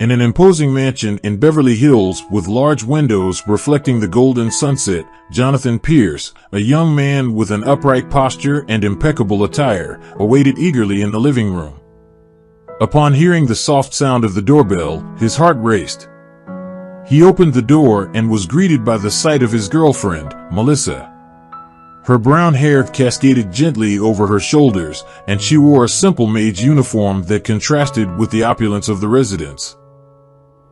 In an imposing mansion in Beverly Hills with large windows reflecting the golden sunset, Jonathan Pierce, a young man with an upright posture and impeccable attire, awaited eagerly in the living room. Upon hearing the soft sound of the doorbell, his heart raced. He opened the door and was greeted by the sight of his girlfriend, Melissa. Her brown hair cascaded gently over her shoulders, and she wore a simple maid's uniform that contrasted with the opulence of the residence.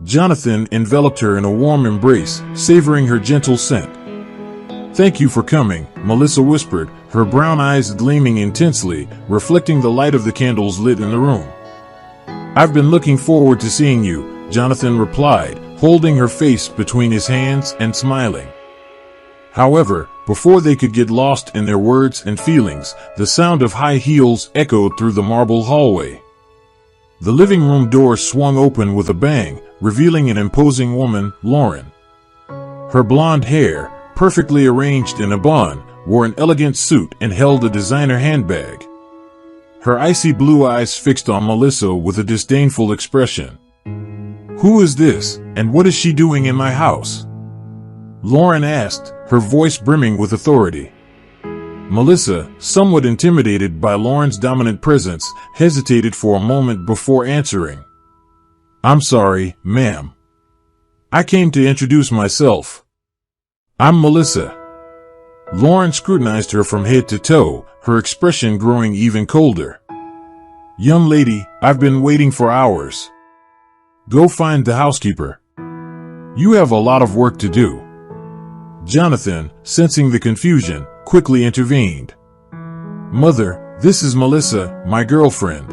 Jonathan enveloped her in a warm embrace, savoring her gentle scent. "Thank you for coming," Melissa whispered, her brown eyes gleaming intensely, reflecting the light of the candles lit in the room. "I've been looking forward to seeing you," Jonathan replied, holding her face between his hands and smiling. However, before they could get lost in their words and feelings, the sound of high heels echoed through the marble hallway. The living room door swung open with a bang, revealing an imposing woman, Lauren. Her blonde hair, perfectly arranged in a bun, wore an elegant suit and held a designer handbag. Her icy blue eyes fixed on Melissa with a disdainful expression. "Who is this, and what is she doing in my house?" Lauren asked, her voice brimming with authority. Melissa, somewhat intimidated by Lauren's dominant presence, hesitated for a moment before answering. "I'm sorry, ma'am. I came to introduce myself. I'm Melissa." Lauren scrutinized her from head to toe, her expression growing even colder. "Young lady, I've been waiting for hours. Go find the housekeeper. You have a lot of work to do." Jonathan, sensing the confusion, quickly intervened. "Mother, this is Melissa, my girlfriend."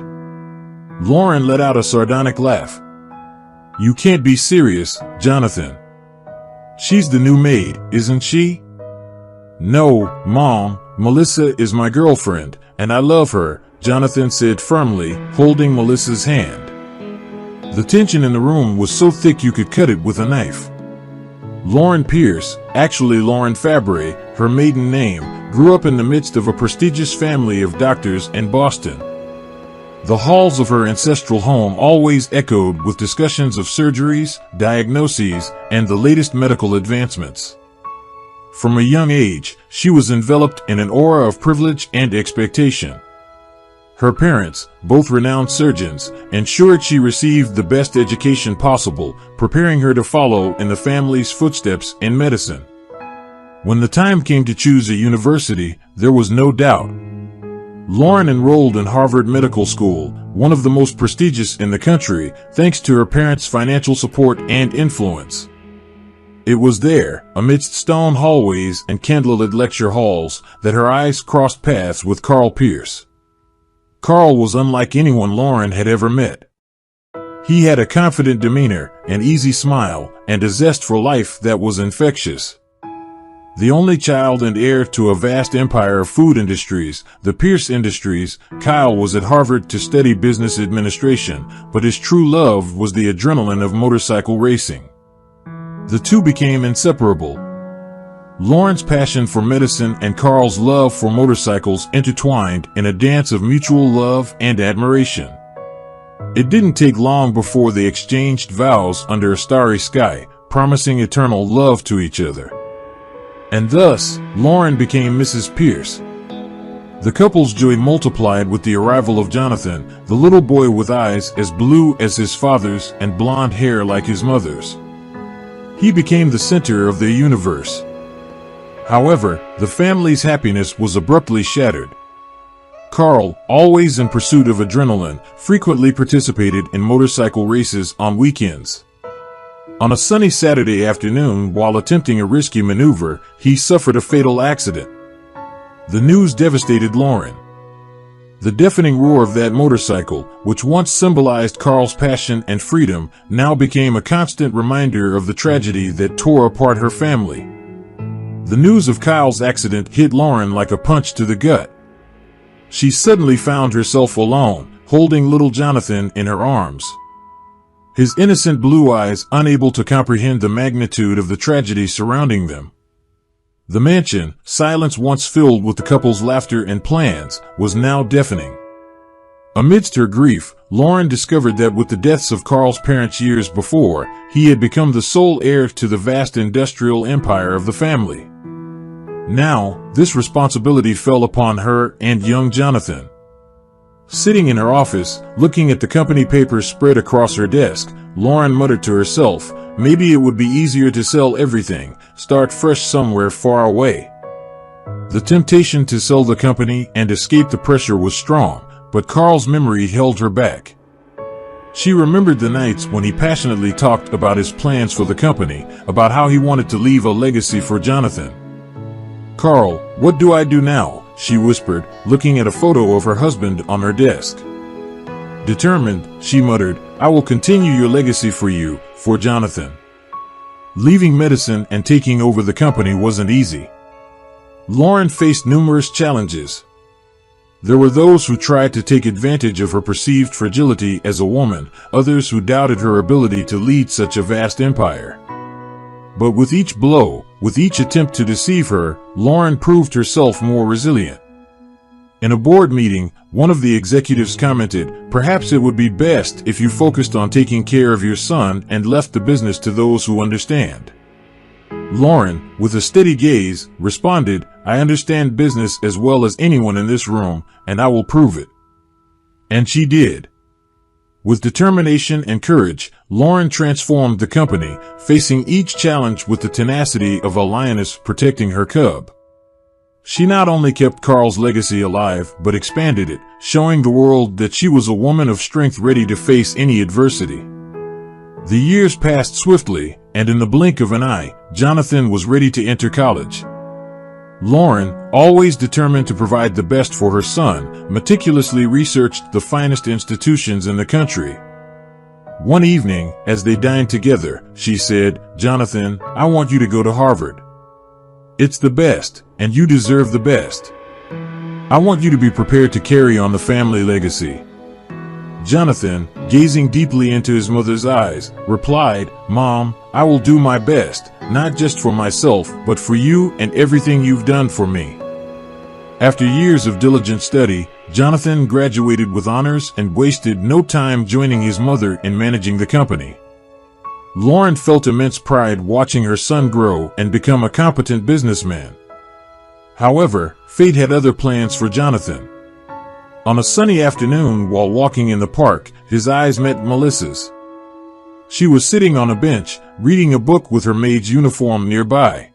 Lauren let out a sardonic laugh. "You can't be serious, Jonathan. She's the new maid, isn't she?" "No, Mom, Melissa is my girlfriend, and I love her," Jonathan said firmly, holding Melissa's hand. The tension in the room was so thick you could cut it with a knife. Lauren Pierce, actually Lauren Fabre, her maiden name, grew up in the midst of a prestigious family of doctors in Boston. The halls of her ancestral home always echoed with discussions of surgeries, diagnoses, and the latest medical advancements. From a young age, she was enveloped in an aura of privilege and expectation. Her parents, both renowned surgeons, ensured she received the best education possible, preparing her to follow in the family's footsteps in medicine. When the time came to choose a university, there was no doubt. Lauren enrolled in Harvard Medical School, one of the most prestigious in the country, thanks to her parents' financial support and influence. It was there, amidst stone hallways and candlelit lecture halls, that her eyes crossed paths with Carl Pierce. Carl was unlike anyone Lauren had ever met. He had a confident demeanor, an easy smile, and a zest for life that was infectious. The only child and heir to a vast empire of food industries, the Pierce Industries, Kyle was at Harvard to study business administration, but his true love was the adrenaline of motorcycle racing. The two became inseparable. Lauren's passion for medicine and Carl's love for motorcycles intertwined in a dance of mutual love and admiration. It didn't take long before they exchanged vows under a starry sky, promising eternal love to each other. And thus, Lauren became Mrs. Pierce. The couple's joy multiplied with the arrival of Jonathan, the little boy with eyes as blue as his father's and blonde hair like his mother's. He became the center of their universe. However, the family's happiness was abruptly shattered. Carl, always in pursuit of adrenaline, frequently participated in motorcycle races on weekends. On a sunny Saturday afternoon, while attempting a risky maneuver, he suffered a fatal accident. The news devastated Lauren. The deafening roar of that motorcycle, which once symbolized Carl's passion and freedom, now became a constant reminder of the tragedy that tore apart her family. The news of Kyle's accident hit Lauren like a punch to the gut. She suddenly found herself alone, holding little Jonathan in her arms. His innocent blue eyes unable to comprehend the magnitude of the tragedy surrounding them. The mansion, silence once filled with the couple's laughter and plans, was now deafening. Amidst her grief, Lauren discovered that with the deaths of Carl's parents years before, he had become the sole heir to the vast industrial empire of the family. Now, this responsibility fell upon her and young Jonathan. Sitting in her office, looking at the company papers spread across her desk, Lauren muttered to herself, maybe it would be easier to sell everything, start fresh somewhere far away. The temptation to sell the company and escape the pressure was strong, but Carl's memory held her back. She remembered the nights when he passionately talked about his plans for the company, about how he wanted to leave a legacy for Jonathan. "Carl, what do I do now?" she whispered, looking at a photo of her husband on her desk. Determined, she muttered, "I will continue your legacy for you, for Jonathan." Leaving medicine and taking over the company wasn't easy. Lauren faced numerous challenges. There were those who tried to take advantage of her perceived fragility as a woman, others who doubted her ability to lead such a vast empire. But with each blow, with each attempt to deceive her, Lauren proved herself more resilient. In a board meeting, one of the executives commented, "Perhaps it would be best if you focused on taking care of your son and left the business to those who understand." Lauren, with a steady gaze, responded, "I understand business as well as anyone in this room, and I will prove it." And she did. With determination and courage, Lauren transformed the company, facing each challenge with the tenacity of a lioness protecting her cub. She not only kept Carl's legacy alive, but expanded it, showing the world that she was a woman of strength ready to face any adversity. The years passed swiftly, and in the blink of an eye, Jonathan was ready to enter college. Lauren, always determined to provide the best for her son, meticulously researched the finest institutions in the country. One evening, as they dined together, she said, "Jonathan, I want you to go to Harvard. It's the best, and you deserve the best. I want you to be prepared to carry on the family legacy." Jonathan, gazing deeply into his mother's eyes, replied, "Mom, I will do my best, not just for myself, but for you and everything you've done for me." After years of diligent study, Jonathan graduated with honors and wasted no time joining his mother in managing the company. Lauren felt immense pride watching her son grow and become a competent businessman. However, fate had other plans for Jonathan. On a sunny afternoon while walking in the park, his eyes met Melissa's. She was sitting on a bench, reading a book with her maid's uniform nearby.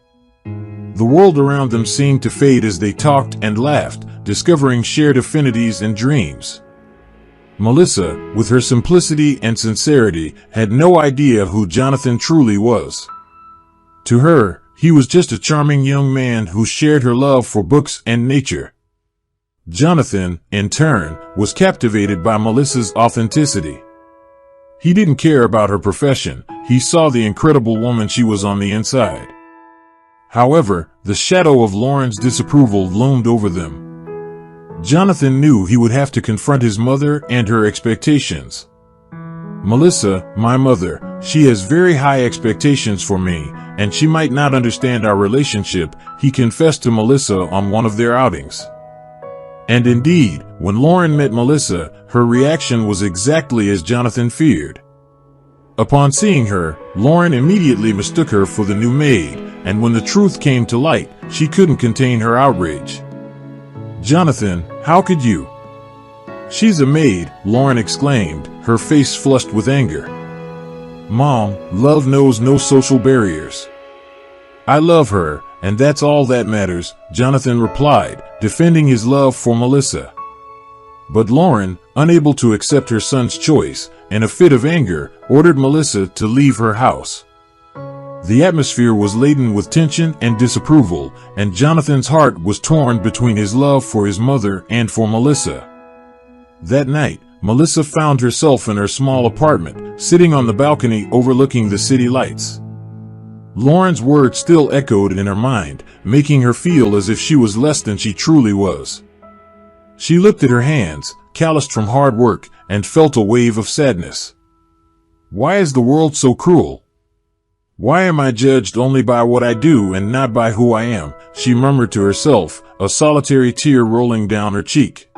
The world around them seemed to fade as they talked and laughed, discovering shared affinities and dreams. Melissa, with her simplicity and sincerity, had no idea who Jonathan truly was. To her, he was just a charming young man who shared her love for books and nature. Jonathan, in turn, was captivated by Melissa's authenticity. He didn't care about her profession, he saw the incredible woman she was on the inside. However, the shadow of Lauren's disapproval loomed over them. Jonathan knew he would have to confront his mother and her expectations. "Melissa, my mother, she has very high expectations for me, and she might not understand our relationship," he confessed to Melissa on one of their outings. And indeed, when Lauren met Melissa, her reaction was exactly as Jonathan feared. Upon seeing her, Lauren immediately mistook her for the new maid, and when the truth came to light, she couldn't contain her outrage. "Jonathan, how could you?" "She's a maid," Lauren exclaimed, her face flushed with anger. "Mom, love knows no social barriers. I love her, and that's all that matters," Jonathan replied, defending his love for Melissa. But Lauren, unable to accept her son's choice, in a fit of anger, ordered Melissa to leave her house. The atmosphere was laden with tension and disapproval, and Jonathan's heart was torn between his love for his mother and for Melissa. That night, Melissa found herself in her small apartment, sitting on the balcony overlooking the city lights. Lauren's words still echoed in her mind, making her feel as if she was less than she truly was. She looked at her hands, calloused from hard work, and felt a wave of sadness. "Why is the world so cruel? Why am I judged only by what I do and not by who I am?" she murmured to herself, a solitary tear rolling down her cheek.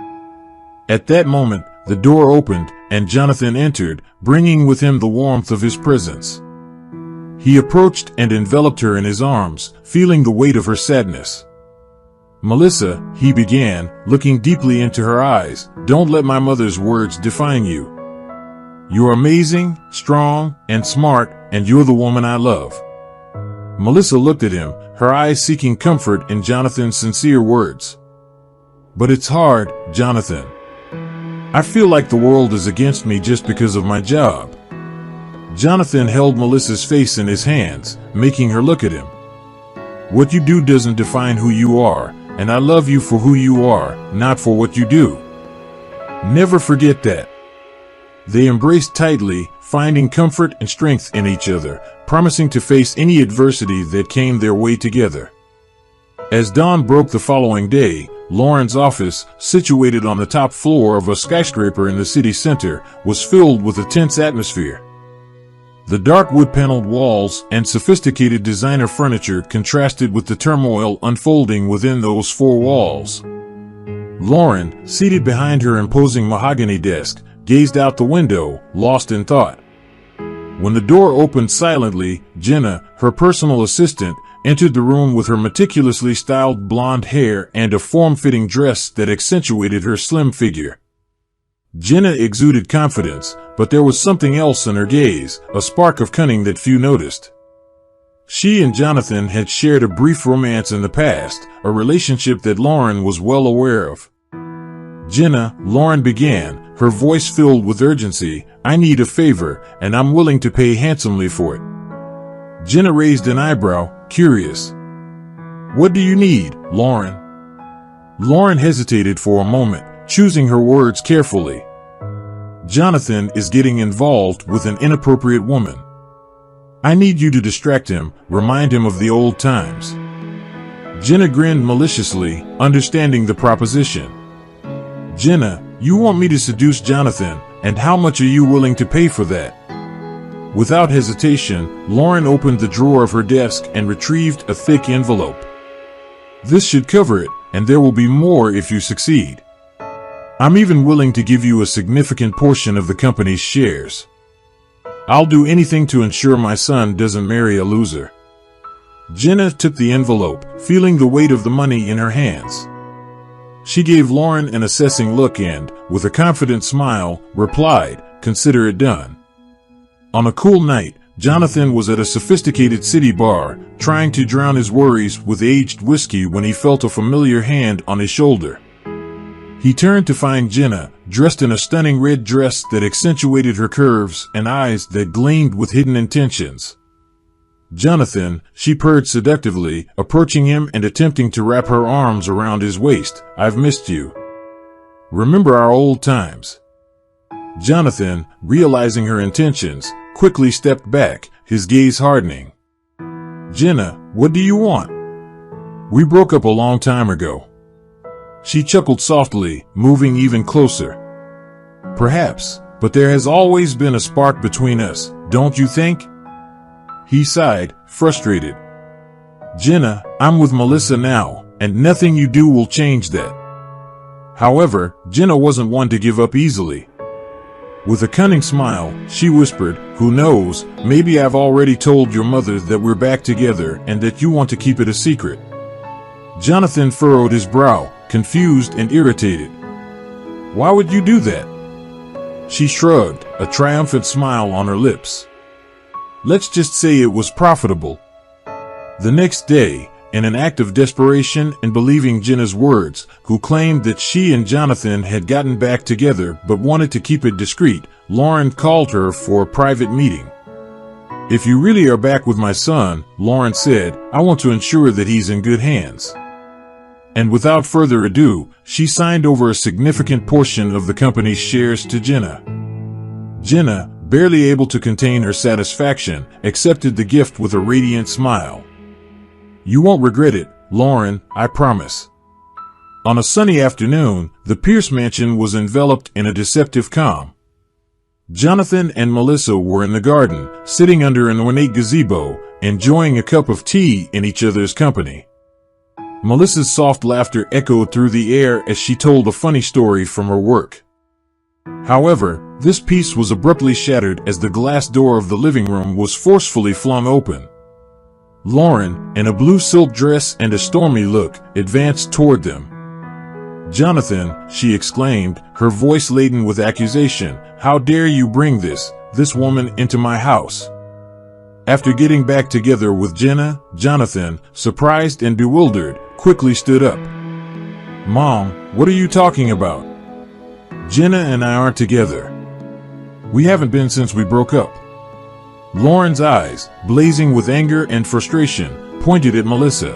At that moment, The door opened, and Jonathan entered, bringing with him the warmth of his presence. He approached and enveloped her in his arms, feeling the weight of her sadness. "Melissa," he began, looking deeply into her eyes, "don't let my mother's words define you. You're amazing, strong, and smart, and you're the woman I love." Melissa looked at him, her eyes seeking comfort in Jonathan's sincere words. "But it's hard, Jonathan. I feel like the world is against me just because of my job." Jonathan held Melissa's face in his hands, making her look at him. "What you do doesn't define who you are, and I love you for who you are, not for what you do. Never forget that." They embraced tightly, finding comfort and strength in each other, promising to face any adversity that came their way together. As dawn broke the following day, Lauren's office, situated on the top floor of a skyscraper in the city center, was filled with a tense atmosphere. The dark wood-paneled walls and sophisticated designer furniture contrasted with the turmoil unfolding within those four walls. Lauren, seated behind her imposing mahogany desk, gazed out the window, lost in thought. When the door opened silently, Jenna, her personal assistant, entered the room with her meticulously styled blonde hair and a form-fitting dress that accentuated her slim figure. Jenna exuded confidence, but there was something else in her gaze, a spark of cunning that few noticed. She and Jonathan had shared a brief romance in the past, a relationship that Lauren was well aware of. "Jenna," Lauren began, her voice filled with urgency, "I need a favor, and I'm willing to pay handsomely for it." Jenna raised an eyebrow, curious. "What do you need, Lauren?" Lauren hesitated for a moment, choosing her words carefully. "Jonathan is getting involved with an inappropriate woman. I need you to distract him, remind him of the old times." Jenna grinned maliciously, understanding the proposition. "Jenna, you want me to seduce Jonathan, and how much are you willing to pay for that?" Without hesitation, Lauren opened the drawer of her desk and retrieved a thick envelope. "This should cover it, and there will be more if you succeed. I'm even willing to give you a significant portion of the company's shares. I'll do anything to ensure my son doesn't marry a loser." Jenna took the envelope, feeling the weight of the money in her hands. She gave Lauren an assessing look and, with a confident smile, replied, "Consider it done." On a cool night, Jonathan was at a sophisticated city bar, trying to drown his worries with aged whiskey when he felt a familiar hand on his shoulder. He turned to find Jenna, dressed in a stunning red dress that accentuated her curves and eyes that gleamed with hidden intentions. "Jonathan," she purred seductively, approaching him and attempting to wrap her arms around his waist, "I've missed you. Remember our old times?" Jonathan, realizing her intentions, quickly stepped back, his gaze hardening. "Jenna, what do you want? We broke up a long time ago." She chuckled softly, moving even closer. "Perhaps, but there has always been a spark between us, don't you think?" He sighed, frustrated. "Jenna, I'm with Melissa now, and nothing you do will change that." However, Jenna wasn't one to give up easily. With a cunning smile, she whispered, "Who knows, maybe I've already told your mother that we're back together and that you want to keep it a secret." Jonathan furrowed his brow, confused and irritated. "Why would you do that?" She shrugged, a triumphant smile on her lips. "Let's just say it was profitable." The next day, in an act of desperation and believing Jenna's words, who claimed that she and Jonathan had gotten back together but wanted to keep it discreet, Lauren called her for a private meeting. "If you really are back with my son," Lauren said, "I want to ensure that he's in good hands." And without further ado, she signed over a significant portion of the company's shares to Jenna. Jenna, barely able to contain her satisfaction, accepted the gift with a radiant smile. "You won't regret it, Lauren, I promise." On a sunny afternoon, the Pierce mansion was enveloped in a deceptive calm. Jonathan and Melissa were in the garden, sitting under an ornate gazebo, enjoying a cup of tea in each other's company. Melissa's soft laughter echoed through the air as she told a funny story from her work. However, this peace was abruptly shattered as the glass door of the living room was forcefully flung open. Lauren, in a blue silk dress and a stormy look, advanced toward them. "Jonathan," she exclaimed, her voice laden with accusation, "how dare you bring this woman into my house?" After getting back together with Jenna, Jonathan, surprised and bewildered, quickly stood up. "Mom, what are you talking about? Jenna and I aren't together. We haven't been since we broke up." Lauren's eyes, blazing with anger and frustration, pointed at Melissa.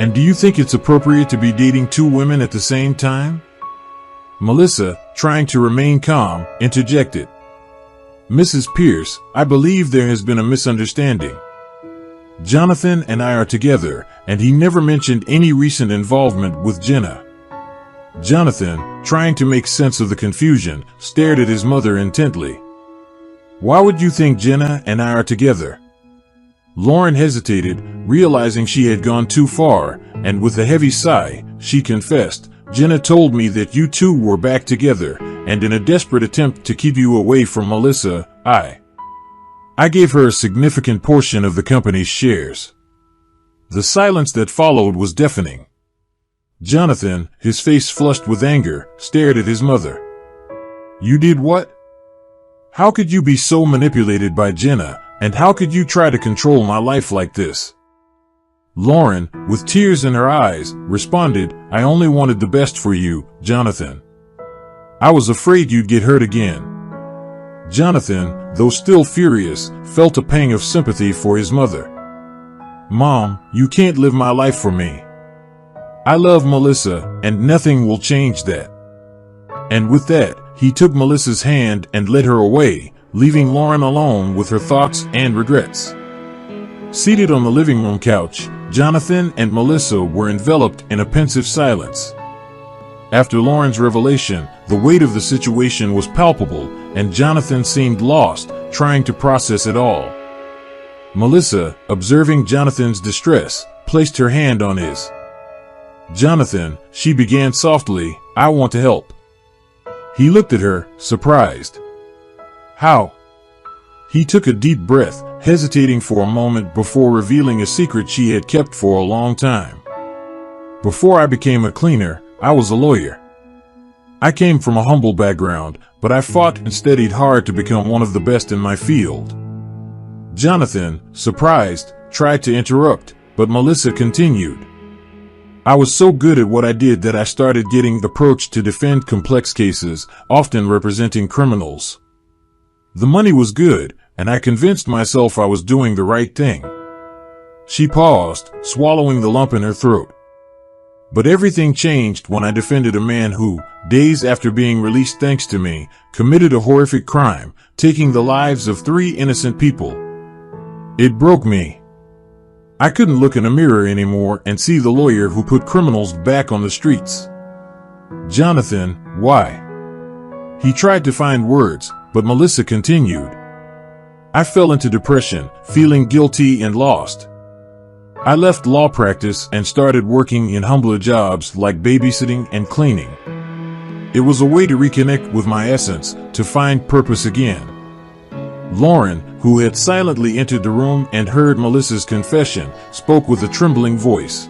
"And do you think it's appropriate to be dating two women at the same time?" Melissa, trying to remain calm, interjected. "Mrs. Pierce, I believe there has been a misunderstanding. Jonathan and I are together, and he never mentioned any recent involvement with Jenna." Jonathan, trying to make sense of the confusion, stared at his mother intently. "Why would you think Jenna and I are together?" Lauren hesitated, realizing she had gone too far, and with a heavy sigh, she confessed, "Jenna told me that you two were back together, and in a desperate attempt to keep you away from Melissa, I gave her a significant portion of the company's shares." The silence that followed was deafening. Jonathan, his face flushed with anger, stared at his mother. "You did what? How could you be so manipulated by Jenna, and how could you try to control my life like this?" Lauren, with tears in her eyes, responded, "I only wanted the best for you, Jonathan. I was afraid you'd get hurt again." Jonathan, though still furious, felt a pang of sympathy for his mother. "Mom, you can't live my life for me. I love Melissa, and nothing will change that." And with that, he took Melissa's hand and led her away, leaving Lauren alone with her thoughts and regrets. Seated on the living room couch, Jonathan and Melissa were enveloped in a pensive silence. After Lauren's revelation, the weight of the situation was palpable, and Jonathan seemed lost, trying to process it all. Melissa, observing Jonathan's distress, placed her hand on his. "Jonathan," she began softly, "I want to help." He looked at her, surprised. "How?" He took a deep breath, hesitating for a moment before revealing a secret she had kept for a long time. "Before I became a cleaner, I was a lawyer. I came from a humble background, but I fought and studied hard to become one of the best in my field." Jonathan, surprised, tried to interrupt, but Melissa continued. "I was so good at what I did that I started getting approached to defend complex cases, often representing criminals. The money was good, and I convinced myself I was doing the right thing." She paused, swallowing the lump in her throat. "But everything changed when I defended a man who, days after being released thanks to me, committed a horrific crime, taking the lives of 3 innocent people. It broke me. I couldn't look in a mirror anymore and see the lawyer who put criminals back on the streets." "Jonathan, why?" He tried to find words, but Melissa continued. "I fell into depression, feeling guilty and lost. I left law practice and started working in humbler jobs like babysitting and cleaning. It was a way to reconnect with my essence, to find purpose again." Lauren, who had silently entered the room and heard Melissa's confession, spoke with a trembling voice.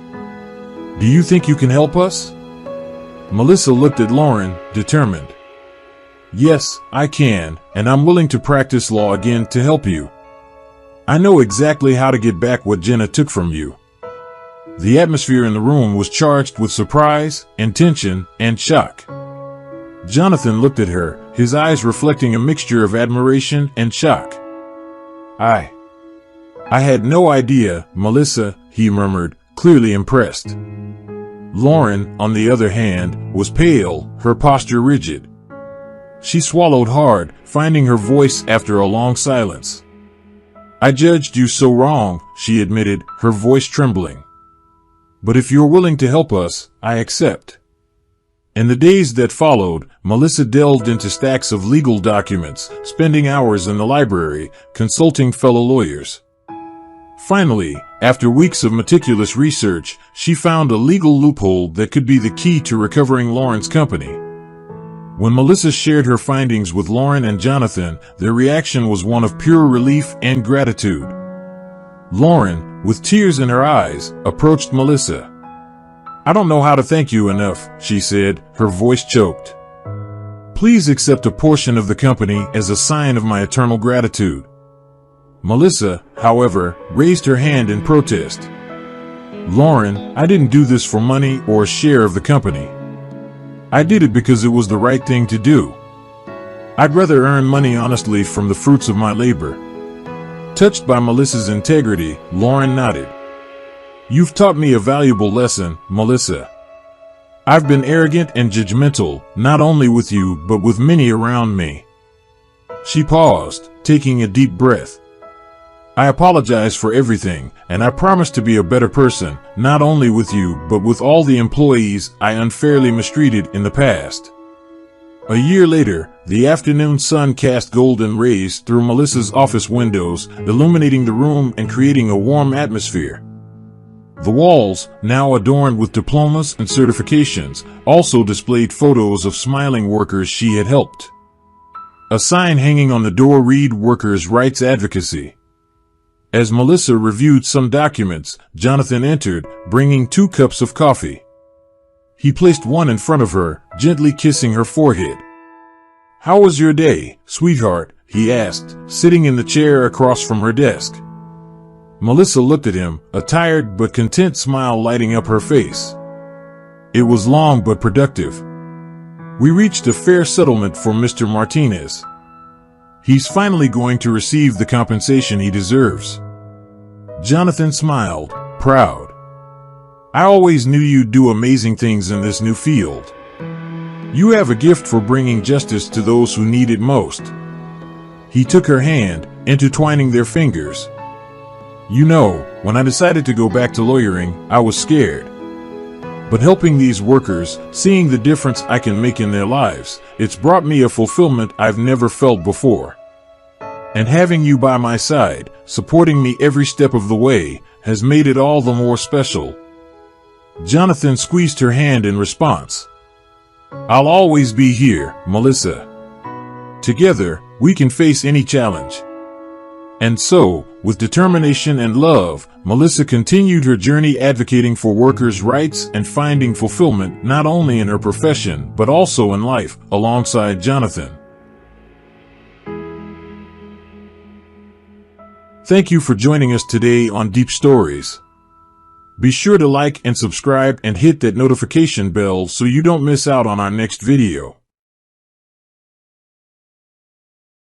"Do you think you can help us?" Melissa looked at Lauren, determined. "Yes, I can, and I'm willing to practice law again to help you. I know exactly how to get back what Jenna took from you." The atmosphere in the room was charged with surprise, intention, and shock. Jonathan looked at her, his eyes reflecting a mixture of admiration and shock. I had no idea, Melissa," he murmured, clearly impressed. Lauren, on the other hand, was pale, her posture rigid. She swallowed hard, finding her voice after a long silence. "I judged you so wrong," she admitted, her voice trembling. "But if you're willing to help us, I accept." In the days that followed, Melissa delved into stacks of legal documents, spending hours in the library, consulting fellow lawyers. Finally, after weeks of meticulous research, she found a legal loophole that could be the key to recovering Lauren's company. When Melissa shared her findings with Lauren and Jonathan, their reaction was one of pure relief and gratitude. Lauren, with tears in her eyes, approached Melissa. "I don't know how to thank you enough," she said, her voice choked. "Please accept a portion of the company as a sign of my eternal gratitude." Melissa, however, raised her hand in protest. "Lauren, I didn't do this for money or a share of the company. I did it because it was the right thing to do. I'd rather earn money honestly from the fruits of my labor." Touched by Melissa's integrity, Lauren nodded. "You've taught me a valuable lesson, Melissa. I've been arrogant and judgmental, not only with you but with many around me." She paused, taking a deep breath. "I apologize for everything, and I promise to be a better person, not only with you but with all the employees I unfairly mistreated in the past." A year later, the afternoon sun cast golden rays through Melissa's office windows, illuminating the room and creating a warm atmosphere. The walls, now adorned with diplomas and certifications, also displayed photos of smiling workers she had helped. A sign hanging on the door read "Workers' Rights Advocacy." As Melissa reviewed some documents, Jonathan entered, bringing 2 cups of coffee. He placed one in front of her, gently kissing her forehead. "How was your day, sweetheart?" he asked, sitting in the chair across from her desk. Melissa looked at him, a tired but content smile lighting up her face. "It was long but productive. We reached a fair settlement for Mr. Martinez. He's finally going to receive the compensation he deserves." Jonathan smiled, proud. "I always knew you'd do amazing things in this new field. You have a gift for bringing justice to those who need it most." He took her hand, intertwining their fingers. "You know, when I decided to go back to lawyering, I was scared. But helping these workers, seeing the difference I can make in their lives, it's brought me a fulfillment I've never felt before. And having you by my side, supporting me every step of the way, has made it all the more special." Jonathan squeezed her hand in response. "I'll always be here, Melissa. Together, we can face any challenge." And so, with determination and love, Melissa continued her journey advocating for workers' rights and finding fulfillment not only in her profession but also in life, alongside Jonathan. Thank you for joining us today on Deep Stories. Be sure to like and subscribe and hit that notification bell so you don't miss out on our next video.